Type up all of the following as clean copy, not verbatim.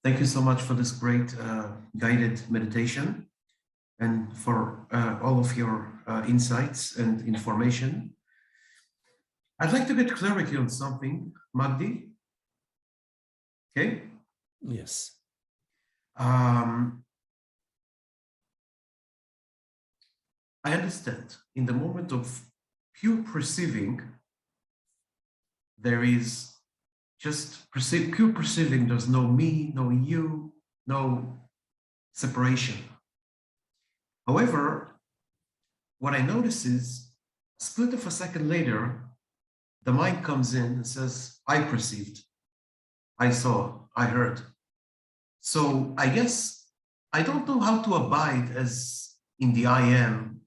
Thank you so much for this great guided meditation and for all of your insights and information. I'd like to get clarity on something, Magdi. Okay? Yes. I understand in the moment of pure perceiving, there is just pure perceiving. There's no me, no you, no separation. However, what I notice is a split of a second later, the mind comes in and says, I perceived, I saw, I heard. So I guess I don't know how to abide as in the I am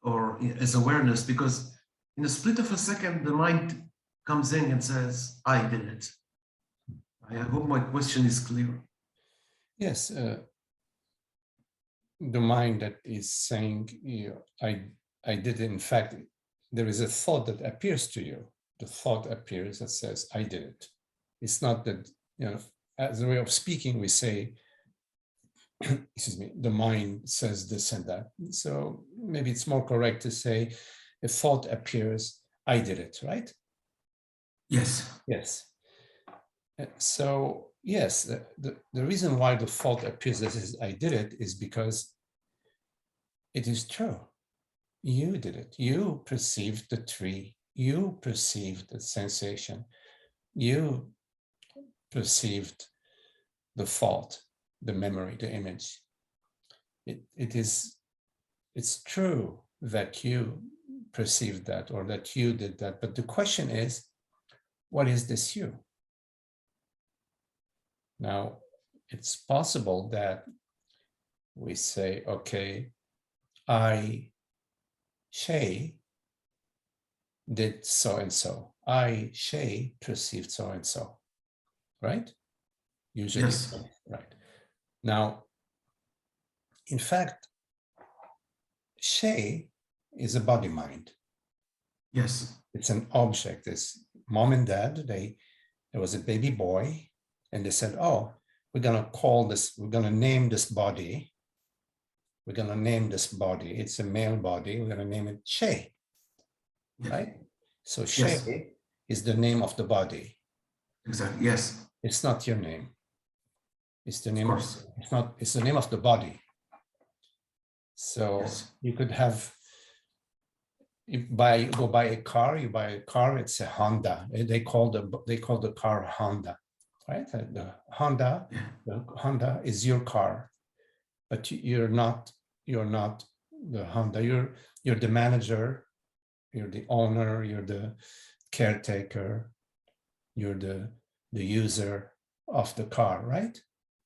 or as awareness, because in a split of a second, the mind comes in and says, I did it. I hope my question is clear. Yes. The mind that is saying, I did it. In fact, there is a thought that appears to you. The thought appears that says, I did it. It's not that, as a way of speaking, we say, excuse me, the mind says this and that. So maybe it's more correct to say a thought appears, I did it, right? Yes. Yes. So yes, the reason why the thought appears that is I did it is because it is true. You did it. You perceived the tree. You perceived the sensation. You perceived the thought, the memory, the image. It's true that you perceived that or that you did that. But the question is, what is this you? Now, it's possible that we say, okay, I, Shay, did so and so. I, Shay, perceived so and so, right? Usually, yes. Right. Now, in fact, Shay is a body mind. Yes. It's an object. It's mom and dad, there was a baby boy, and they said, oh, we're going to call this, we're going to name this body. We're going to name this body. It's a male body. We're going to name it Shay, right? So Shay is the name of the body. Exactly. Yes. It's not your name. It's the name of it's the name of the body. So you could have, go buy a car, you buy a car, it's a Honda. They call the car Honda, right? The Honda is your car, but you're not the Honda. You're the manager, you're the owner, you're the caretaker, you're the user of the car, right?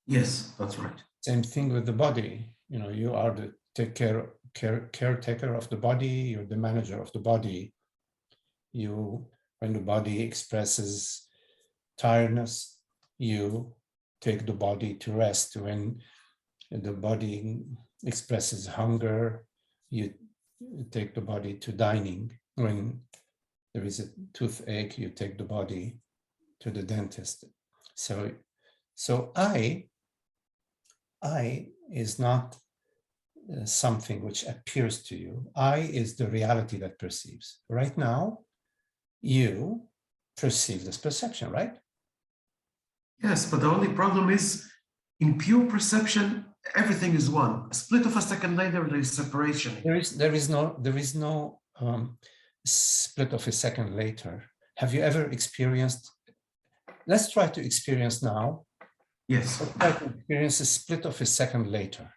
Yes, that's right. Same thing with the body. You are the caretaker of the body, you're the manager of the body. When the body expresses tiredness, you take the body to rest. When the body expresses hunger, you take the body to dining. When there is a toothache, you take the body to the dentist. So I is not something which appears to you. I is the reality that perceives. Right now, you perceive this perception, right? Yes, but the only problem is in pure perception, everything is one. A split of a second later, there is separation. There is no split of a second later. Have you ever experienced? Let's try to experience now. Yes. Let's try to experience a split of a second later.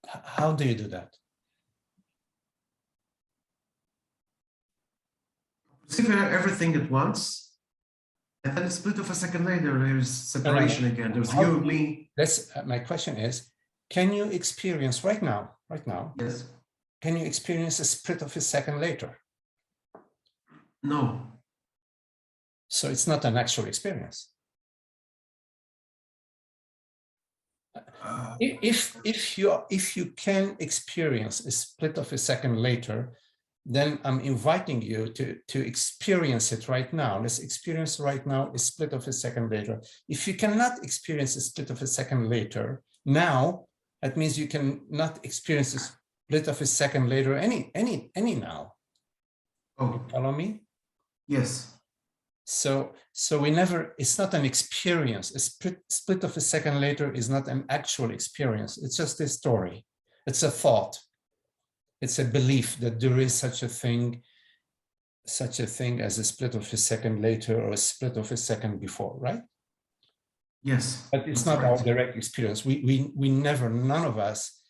How do you do that? Perceive everything at once, and then a split of a second later, there's separation again. There's you, me. My question is, can you experience right now? Yes. Can you experience a split of a second later? No. So it's not an actual experience. If you can experience a split of a second later, then I'm inviting you to experience it right now. Let's experience right now a split of a second later. If you cannot experience a split of a second later now, that means you cannot experience a split of a second later any now. Oh, You follow me? yes. So we never, it's not an experience. A split of a second later is not an actual experience. It's just a story. It's a thought. It's a belief that there is such a thing as a split of a second later or a split of a second before, right? Yes. But it's not our direct experience. We never, none of us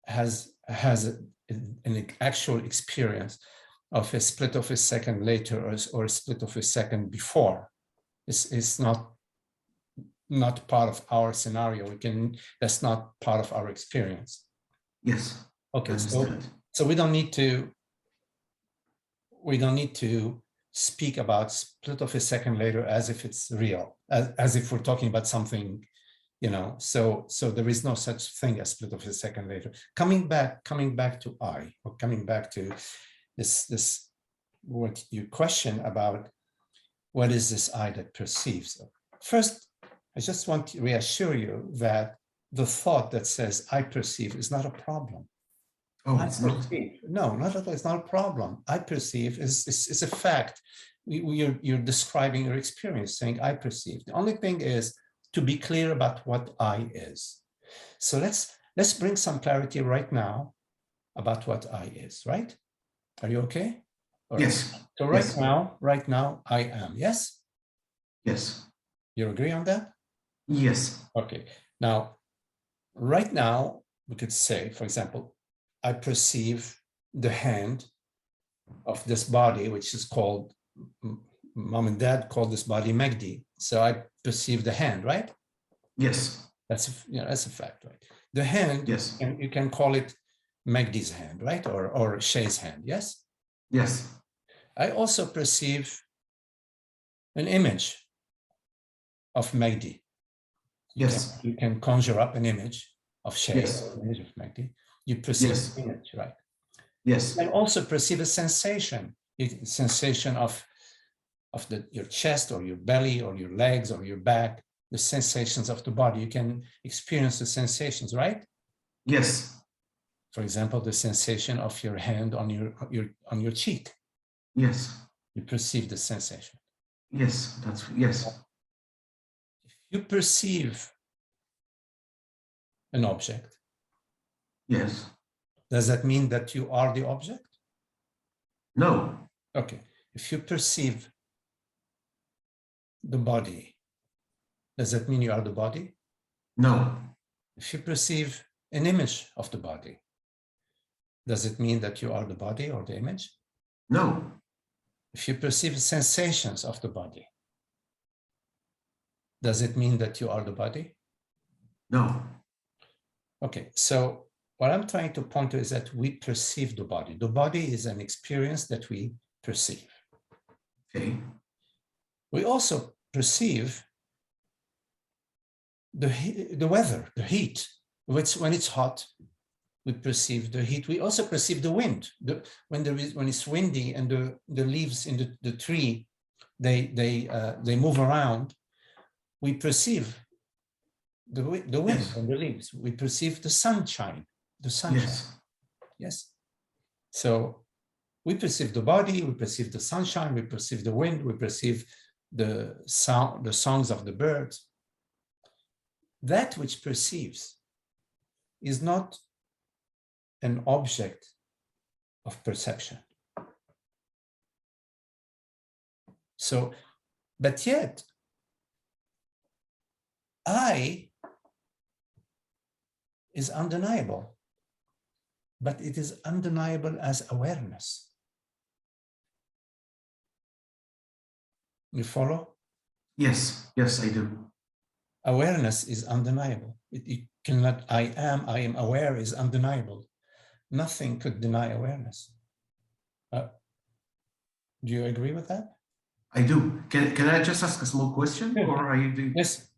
has an actual experience of a split of a second later or a split of a second before. It's not part of our scenario. That's not part of our experience. Yes. Okay, so we don't need to speak about split of a second later as if it's real, as if we're talking about something, you know. So there is no such thing as split of a second later. Coming back to I, or coming back to this what you question about, what is this I that perceives? First, I just want to reassure you that the thought that says I perceive is not a problem. Oh, it's not? No, not at all. It's not a problem. I perceive is a fact. You're describing your experience, saying I perceive. The only thing is to be clear about what I is. So let's bring some clarity right now about what I is, right? Are you okay? Yes. So right now, I am, yes? Yes. You agree on that? Yes. Okay. Now, right now, we could say, for example, I perceive the hand of this body, which is called, mom and dad called this body Magdi. So I perceive the hand, right? Yes. That's a fact, right? The hand, yes. And you can call it Magdi's hand, right? Or Shay's hand, yes? Yes. I also perceive an image of Magdi. Yes. You can conjure up an image of Shay, yes. an image of Magdi. You perceive yes. an image, right? Yes. And also perceive a sensation, of your chest or your belly or your legs or your back, the sensations of the body. You can experience the sensations, right? Yes. For example, the sensation of your hand on your cheek. Yes. You perceive the sensation. Yes, yes. If you perceive an object, yes. Does that mean that you are the object? No. Okay. If you perceive the body, does that mean you are the body? No. If you perceive an image of the body, does it mean that you are the body or the image? No. If you perceive sensations of the body, does it mean that you are the body? No. Okay, so what I'm trying to point to is that we perceive the body. The body is an experience that we perceive. Okay. We also perceive the weather, the heat. When it's hot, we perceive the heat. We also perceive the wind. When it's windy and the leaves in the tree, they move around. We perceive the wind yes. and the leaves. We perceive the sunshine. Yes. Yes. So we perceive the body, we perceive the sunshine, we perceive the wind, we perceive the songs of the birds. That which perceives is not an object of perception. So, but yet, I is undeniable, but it is undeniable as awareness. You follow? Yes, yes, I do. Awareness is undeniable. It cannot, I am aware is undeniable. Nothing could deny awareness. Do you agree with that? I do. Can I just ask a small question? Yeah. Or are you doing? Yes.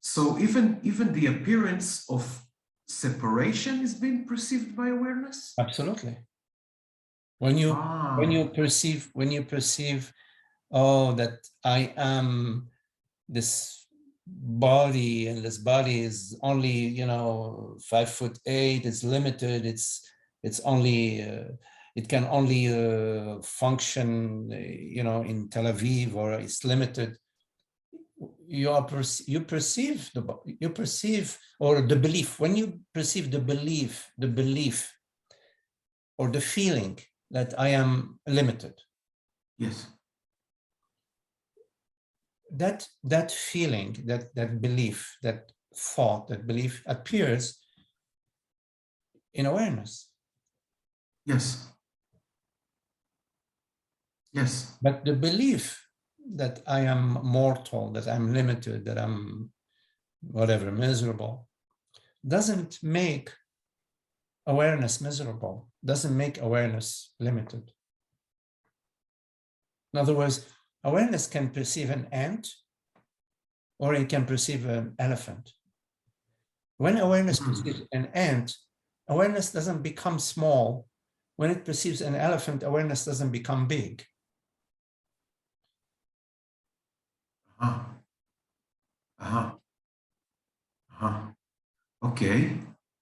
So even the appearance of separation is being perceived by awareness? Absolutely. When you Ah, perceive, oh, that I am this body, and this body is only 5'8", it's limited, it's only it can only function in Tel Aviv, or it's limited. You perceive or the belief. When you perceive the belief or the feeling that I am limited, yes. that feeling, that belief, that thought, that belief appears in awareness. Yes. Yes. But the belief that I am mortal, that I'm limited, that I'm whatever, miserable, doesn't make awareness miserable, doesn't make awareness limited. In other words, awareness can perceive an ant, or it can perceive an elephant. When awareness perceives an ant, awareness doesn't become small. When it perceives an elephant, awareness doesn't become big. Uh-huh. Uh-huh. Uh-huh. Okay.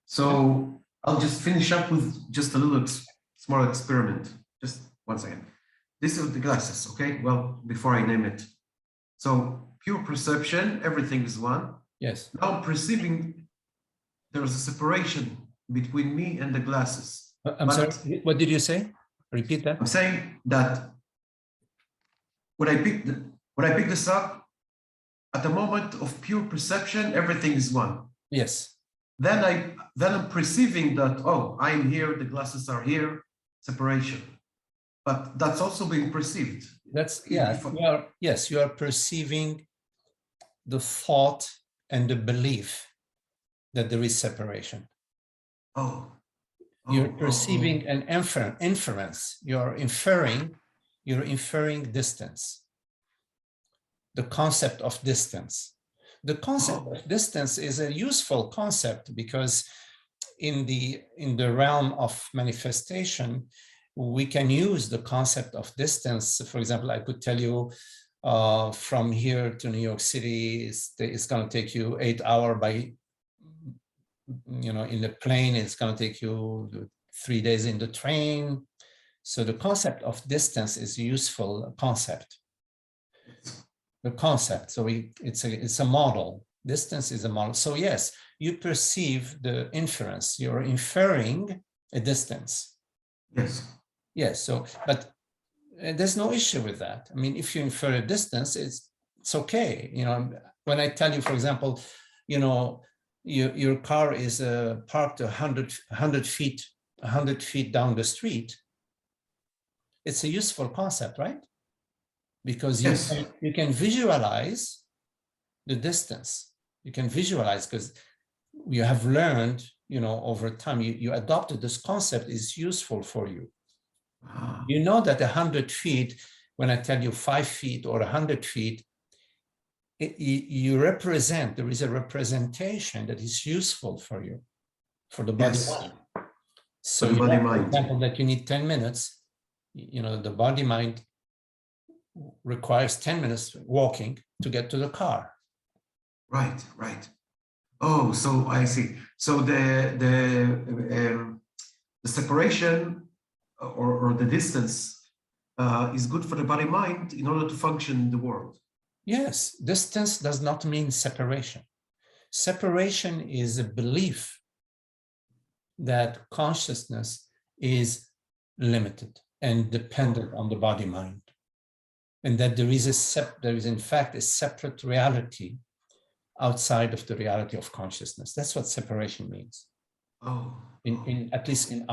So I'll just finish up with just a little small experiment. Just 1 second. This is the glasses, okay? Well, before I name it. So pure perception, everything is one. Yes. Now I'm perceiving there is a separation between me and the glasses. I'm sorry, what did you say? Repeat that. I'm saying that when I pick this up, at the moment of pure perception, everything is one. Yes. Then I'm perceiving that, oh, I'm here, the glasses are here, separation. But that's also being perceived. That's, yeah, you are perceiving the thought and the belief that there is separation. You're perceiving an inference. You're inferring distance. The concept of distance. The concept of distance is a useful concept, because in the realm of manifestation, we can use the concept of distance. For example, I could tell you from here to New York City, it's going to take you 8 hours by, in the plane, it's going to take you 3 days in the train. So the concept of distance is a useful concept. The concept, so it's a model. Distance is a model. So yes, you perceive the inference. You're inferring a distance. Yes. Yes. So, but there's no issue with that. I mean, if you infer a distance, it's okay. When I tell you, for example, your car is parked 100 feet down the street, it's a useful concept, right? Because you can visualize the distance. You can visualize, because you have learned, over time, you adopted this concept, is useful for you. You know that 100 feet, when I tell you 5 feet or 100 feet, there is a representation that is useful for you, for the body mind. So the body mind. For example, that you need 10 minutes, the body mind requires 10 minutes walking to get to the car. Right. Oh, so I see. So the separation or the distance is good for the body mind in order to function in the world. Yes, distance does not mean separation. Separation is a belief that consciousness is limited and dependent on the body mind, and that there is in fact a separate reality outside of the reality of consciousness. That's what separation means. At least in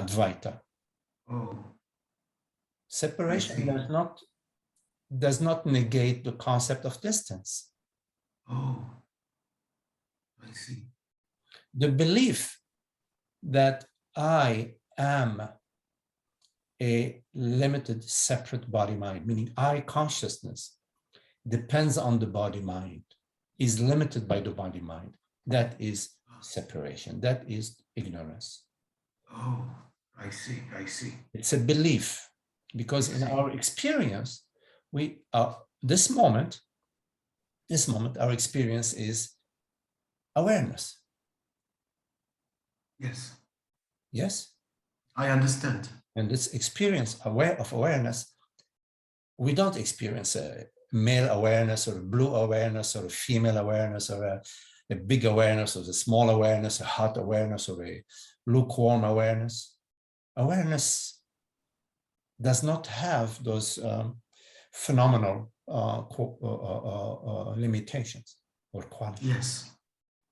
Advaita. Separation does not negate the concept of distance. I see. The belief that I am a limited, separate body mind, meaning I consciousness depends on the body mind, is limited by the body mind. That is separation. That is ignorance. I see. I see. It's a belief, because in our experience, we are this moment, our experience is awareness. Yes. Yes. I understand. And this experience of awareness, we don't experience a male awareness or a blue awareness or a female awareness or a big awareness or a small awareness, a hot awareness or a lukewarm awareness. Awareness does not have those phenomenal limitations or qualities. Yes.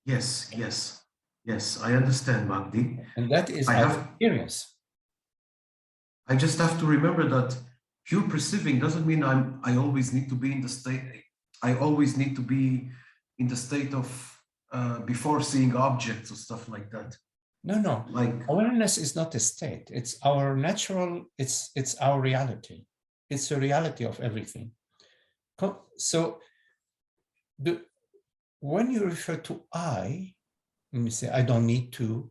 Yes. Yes. Yes. I understand, Magdi. And that is our experience. I just have to remember that pure perceiving doesn't mean I always need to be in the state. I always need to be in the state of before seeing objects or stuff like that. No. Like awareness is not a state. It's our natural. It's our reality. It's the reality of everything. So, when you refer to I, let me say I don't need to.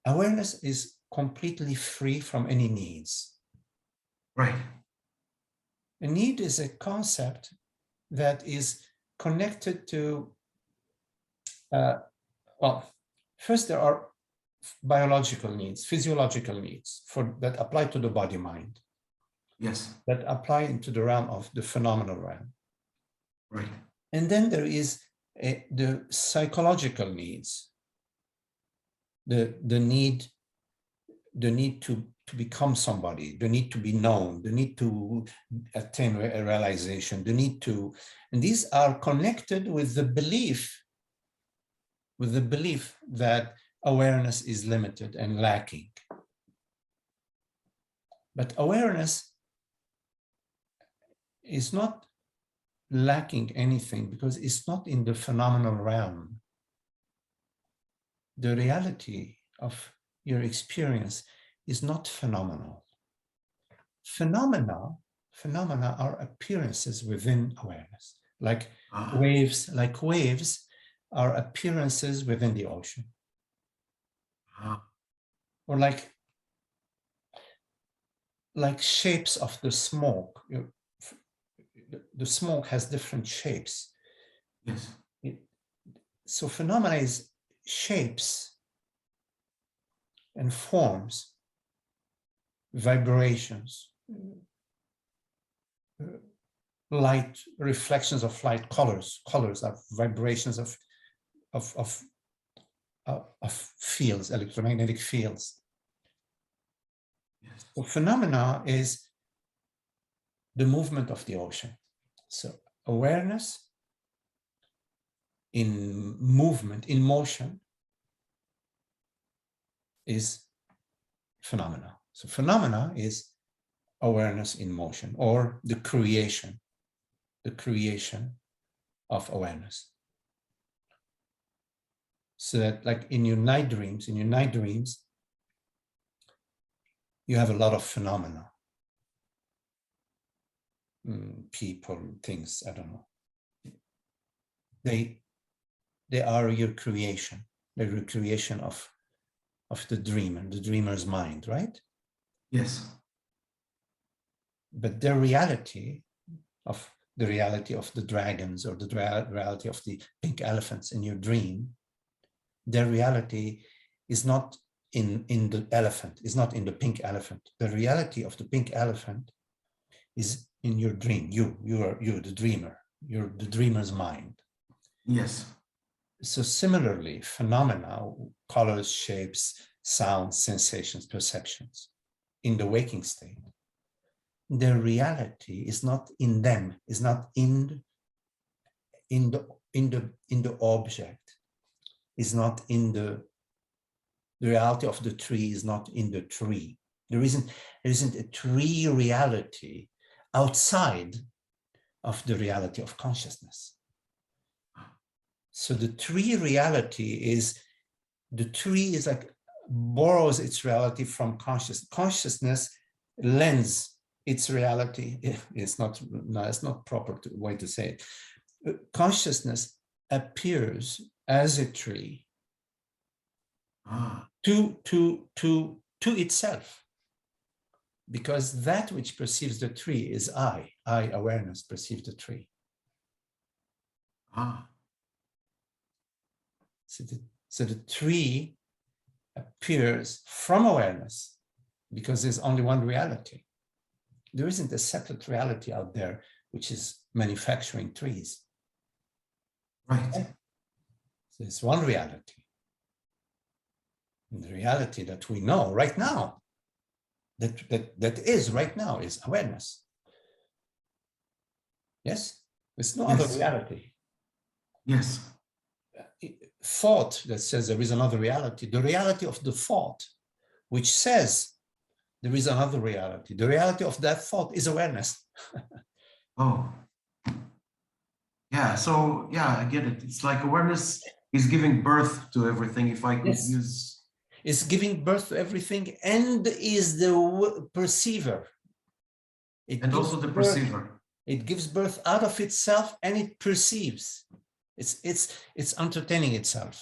Awareness is completely free from any needs. right. A need is a concept that is connected to, well, first there are biological needs, physiological needs that apply to the body mind. Yes. That apply into the realm of the phenomenal realm. Right. And then there is the psychological needs, the need to become somebody, the need to be known, the need to attain a realization, the need to, and these are connected with the belief that awareness is limited and lacking. But awareness is not lacking anything because it's not in the phenomenal realm. The reality of your experience is not phenomenal. Phenomena are appearances within awareness, like waves are appearances within the ocean. Or like shapes of the smoke. The smoke has different shapes. Yes. So phenomena is shapes and forms, vibrations, light, reflections of light, colors are vibrations of fields, electromagnetic fields. Yes. So phenomena is the movement of the ocean. So awareness in movement, in motion, is phenomena. So phenomena is awareness in motion, or the creation of awareness. So that, like in your night dreams, you have a lot of phenomena. People, things, I don't know. They are your creation. They're your creation of the dreamer, the dreamer's mind, right? Yes. But the reality of the dragons, or the reality of the pink elephants in your dream, their reality is not in the elephant, is not in the pink elephant. The reality of the pink elephant is in your dream. You're the dreamer. You're the dreamer's mind. Yes. So similarly, phenomena, colors, shapes, sounds, sensations, perceptions, in the waking state, their reality is not in them, is not in the object, is not in the reality of the tree, is not in the tree. There isn't a tree reality outside of the reality of consciousness. So the tree reality is, the tree is like, borrows its reality from consciousness. Consciousness lends its reality. It's not proper way to say it. Consciousness appears as a tree to to itself. Because that which perceives the tree is I awareness perceives the tree. Ah. So the tree appears from awareness because there's only one reality. There isn't a separate reality out there which is manufacturing trees. Right. There's one reality. And the reality that we know right now, that is right now, is awareness. Yes? There's no other reality. Yes. Thought that says there is another reality, the reality of the thought, which says there is another reality. The reality of that thought is awareness. Oh. Yeah, so yeah, I get it. It's like awareness is giving birth to everything, if I could use. Is giving birth to everything and is the perceiver. And also the perceiver. It gives birth out of itself and it perceives. It's entertaining itself.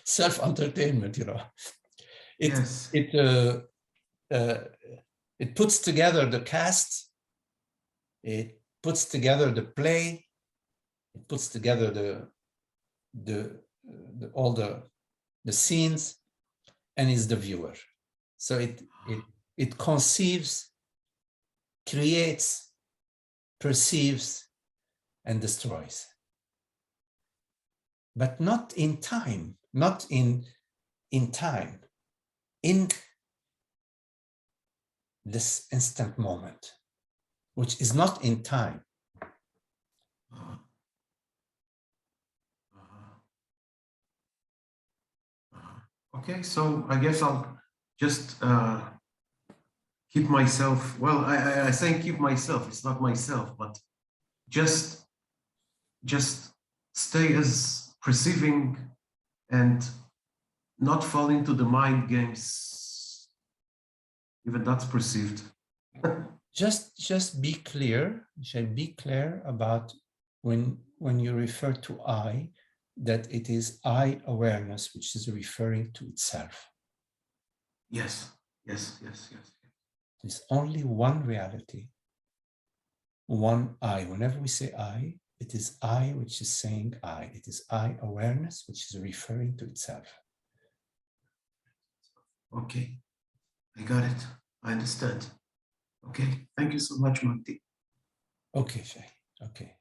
Self-entertainment, you know. It puts together the cast, it puts together the play, it puts together all the scenes, and is the viewer. So it conceives, creates, perceives, and destroys. But not in time, not in time, in this instant moment, which is not in time. Okay, so I guess I'll just keep myself, well, I say keep myself, it's not myself, but just stay as perceiving and not fall into the mind games, even that's perceived. Just be clear, about when you refer to I, that it is I awareness which is referring to itself. Yes. There's only one reality, one I. Whenever we say I, it is I which is saying I. It is I awareness which is referring to itself. Okay, I got it. I understand. Okay, thank you so much, Magdi. Okay, Shay. Okay.